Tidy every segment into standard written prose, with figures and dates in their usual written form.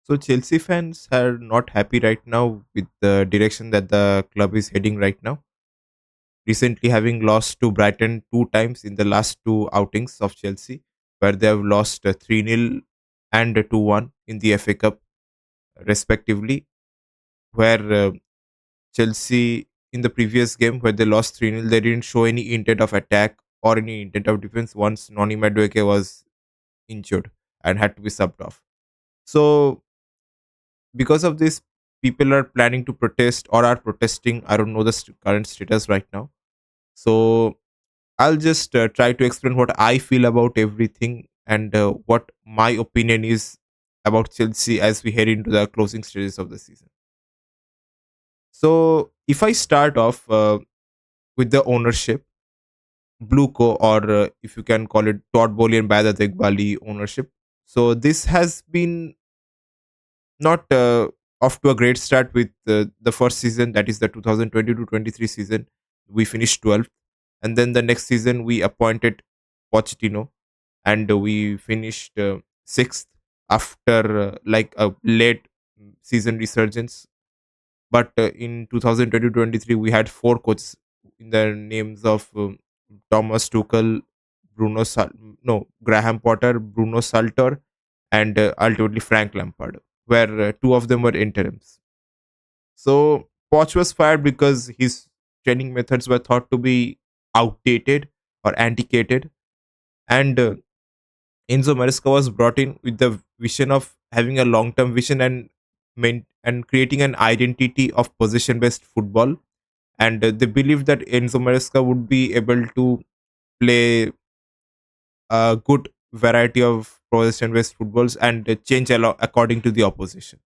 So Chelsea fans are not happy right now with the direction that the club is heading right now. Recently, having lost to Brighton two times in the last two outings of Chelsea, where they have lost 3-0 and 2-1 in the FA Cup, respectively, where Chelsea in the previous game, where they lost 3-0, they didn't show any intent of attack or any intent of defense once Noni Madueke was injured and had to be subbed off. So, because of this, people are planning to protest or are protesting. I don't know the current status right now. So I'll just try to explain what I feel about everything and what my opinion is about Chelsea as we head into the closing stages of the season. So if I start off with the ownership, BlueCo, or if you can call it Todd Boehly and Behdad Eghbali ownership. So this has been not off to a great start with the first season, that is the 2020 to 23 season. We finished 12th, and then the next season we appointed Pochettino, and we finished 6th after like a late season resurgence. But in 2020-23 we had four coaches in the names of Thomas Tuchel, no, Graham Potter, Bruno Salter, and ultimately Frank Lampard, where two of them were interims. So Poch was fired because his training methods were thought to be outdated or antiquated, and Enzo Maresca was brought in with the vision of having a long-term vision and and creating an identity of possession-based football. And they believed that Enzo Maresca would be able to play a good variety of possession-based footballs and change according to the opposition,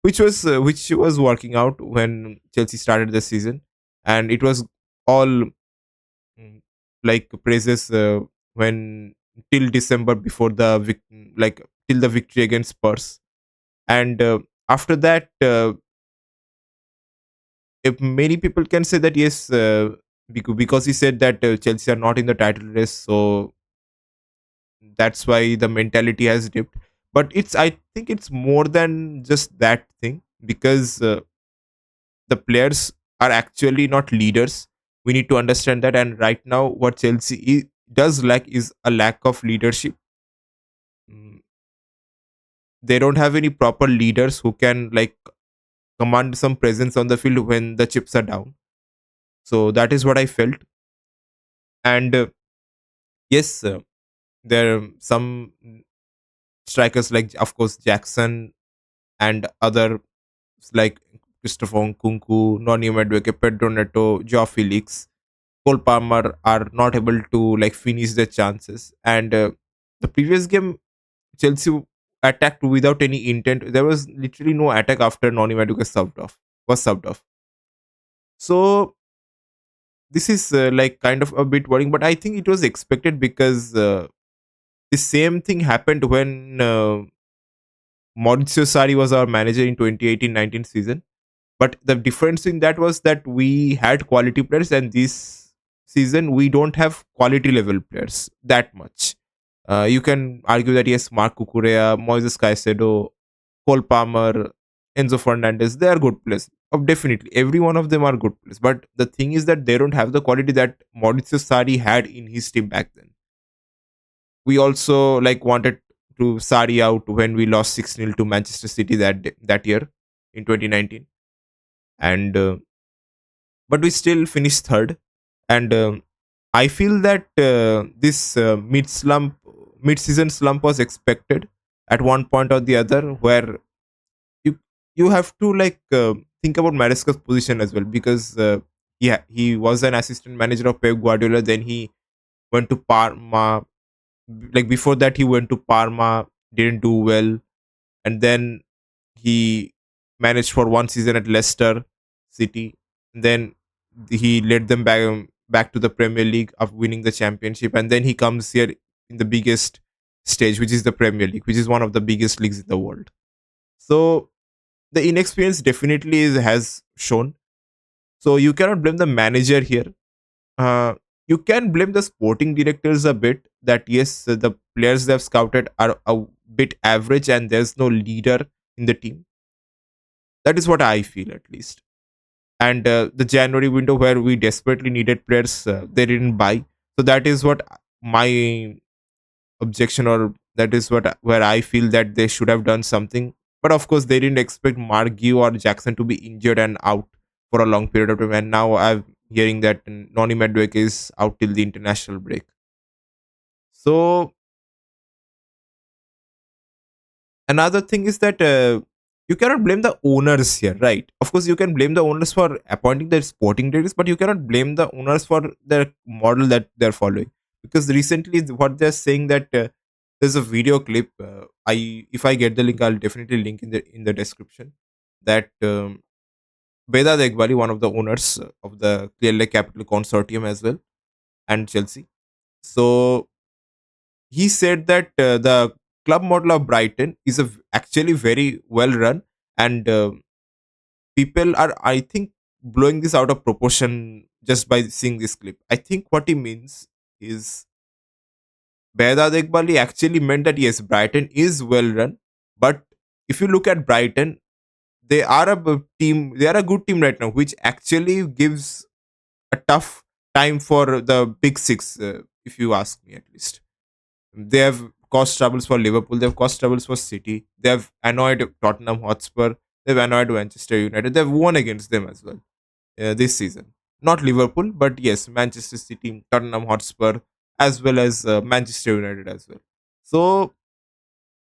which was working out when Chelsea started the season, and it was all like praises when till December before the like till the victory against Spurs, and after that, if many people can say that yes, because he said that Chelsea are not in the title race, so that's why the mentality has dipped. But I think it's more than just that thing, because the players are actually not leaders. We need to understand that. And right now, what does lack is a lack of leadership. Mm, they don't have any proper leaders who can like command some presence on the field when the chips are down. So that is what I felt. And yes, there are some strikers like, of course, Jackson and other like Christopher Nkunku, Noni Madueke, Pedro Neto, Joao Felix, Cole Palmer are not able to like finish their chances. And the previous game, Chelsea attacked without any intent. There was literally no attack after Noni Madueke was subbed off. So this is like kind of a bit worrying, but I think it was expected because the same thing happened when Maurizio Sarri was our manager in 2018-19 season. But the difference in that was that we had quality players, and this season we don't have quality level players that much. You can argue that yes, Mark Cucurella, Moises Caicedo, Cole Palmer, Enzo Fernandez, they are good players. Definitely, every one of them are good players. But the thing is that they don't have the quality that Maurizio Sarri had in his team back then. We also like wanted to Sarri out when we lost 6-0 to Manchester City that year in 2019, and but we still finished third. And I feel that this mid-season slump was expected at one point or the other, where you you have to like think about Maresca's position as well, because he was an assistant manager of Pep Guardiola. Then he went to Parma. Like before that, he went to Parma, didn't do well, and then he managed for one season at Leicester City. Then he led them back to the Premier League of winning the championship, and then he comes here in the biggest stage, which is the Premier League, which is one of the biggest leagues in the world. So the inexperience definitely has shown. So you cannot blame the manager here. Uh, you can blame the sporting directors a bit, that yes, the players they have scouted are a bit average and there's no leader in the team. That is what I feel, at least. And the January window where we desperately needed players, they didn't buy. So that is what my objection, or that is what where I feel that they should have done something. But of course, they didn't expect Margue or Jackson to be injured and out for a long period of time. And now I'm hearing that Noni Medwick is out till the international break. So another thing is that you cannot blame the owners here, right? Of course, you can blame the owners for appointing their sporting directors, but you cannot blame the owners for their model that they're following. Because recently, what they're saying that there's a video clip. If I get the link, I'll definitely link in the description. That Behdad Eghbali, one of the owners of the Clear Lake Capital Consortium as well, and Chelsea. So he said that the club model of Brighton is actually very well run, and people are, I think, blowing this out of proportion just by seeing this clip. I think what he means is Behdad Eghbali actually meant that yes, Brighton is well run, but if you look at Brighton, they are team. They are a good team right now, which actually gives a tough time for the big six, if you ask me, at least. They have caused troubles for Liverpool. They have caused troubles for City. They have annoyed Tottenham Hotspur. They've annoyed Manchester United. They've won against them as well this season. Not Liverpool, but yes, Manchester City, Tottenham Hotspur, as well as Manchester United as well. So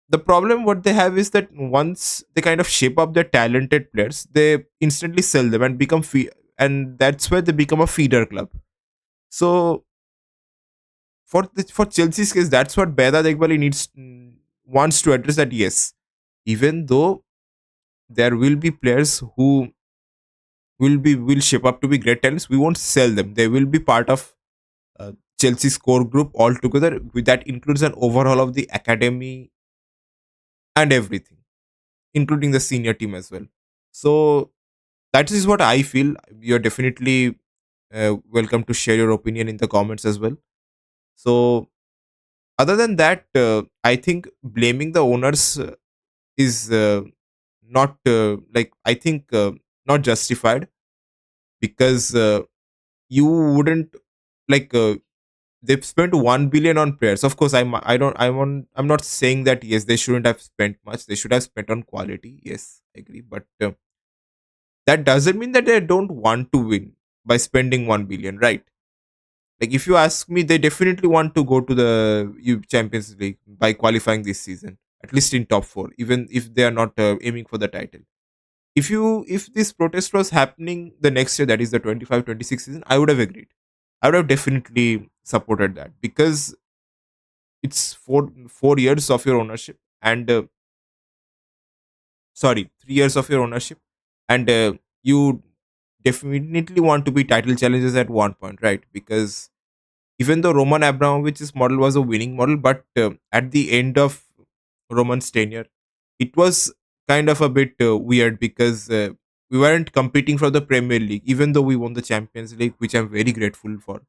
the problem what they have is that once they kind of shape up their talented players, they instantly sell them and and that's where they become a feeder club. So for Chelsea's case, that's what Behdad Eghbali wants to address. That yes, even though there will be players who will shape up to be great talents, we won't sell them. They will be part of Chelsea's core group altogether. That includes an overhaul of the academy and everything, including the senior team as well. So that is what I feel. You're definitely welcome to share your opinion in the comments as well. So other than that, I think blaming the owners is not like I think not justified, because you wouldn't like they've spent 1 billion on players. Of course, I don't I'm not saying that yes, they shouldn't have spent much. They should have spent on quality. Yes, I agree, but that doesn't mean that they don't want to win by spending 1 billion, right? Like if you ask me, they definitely want to go to the Champions League by qualifying this season, at least in top 4, even if they are not aiming for the title. If this protest was happening the next year, that is the 25-26 season, I would have agreed. I would have definitely supported that, because it's 4 years of your ownership, and 3 years of your ownership, and you definitely want to be title challengers at one point, right? Because even though Roman Abramovich's model was a winning model, but at the end of Roman's tenure, it was kind of a bit weird, because we weren't competing for the Premier League, even though we won the Champions League, which I'm very grateful for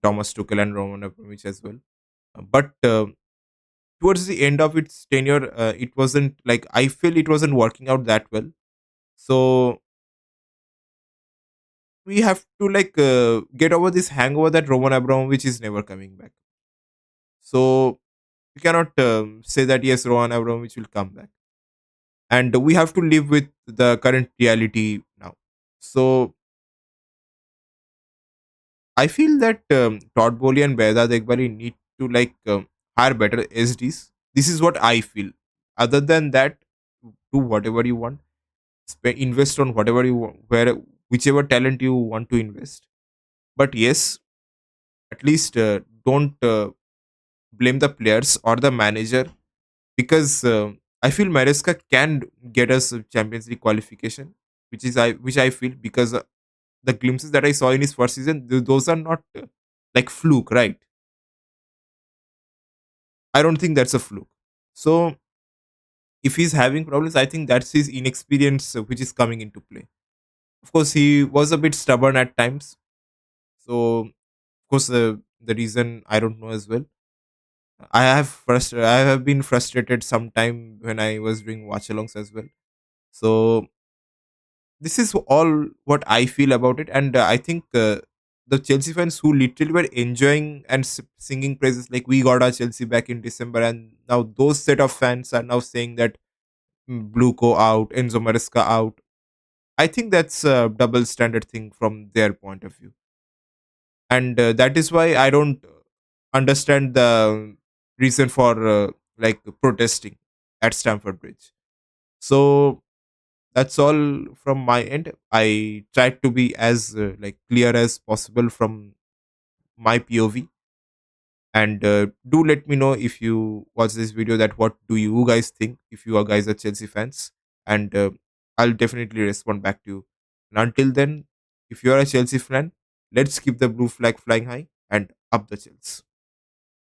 Thomas Tuchel and Roman Abramovich as well. But towards the end of its tenure, it wasn't like I feel it wasn't working out that well. So we have to get over this hangover that Roman Abramovich is never coming back. So we cannot say that yes, Roman Abramovich will come back, and we have to live with the current reality now. So I feel that Todd Boehly and Behdad Eghbali need to hire better SDs. This is what I feel. Other than that, do whatever you want. Invest on whatever you want, whichever talent you want to invest. But yes, at least don't blame the players or the manager, because I feel Maresca can get us a Champions League qualification, which I feel, because the glimpses that I saw in his first season, those are not like fluke, right? I don't think that's a fluke. So if he's having problems, I think that's his inexperience which is coming into play. Of course, he was a bit stubborn at times. So of course, the reason I don't know as well. I have been frustrated sometime when I was doing watch alongs as well. So this is all what I feel about it, and I think the Chelsea fans who literally were enjoying and singing praises like we got our Chelsea back in December, and now those set of fans are now saying that BlueCo out, Enzo Maresca out. I think that's a double standard thing from their point of view, and that is why I don't understand the reason for like protesting at Stamford Bridge. So that's all from my end. I tried to be as like clear as possible from my POV, and do let me know if you watch this video that what do you guys think if you are guys are Chelsea fans, and I'll definitely respond back to you. And until then, if you are a Chelsea fan, let's keep the blue flag flying high and up the Chelsea.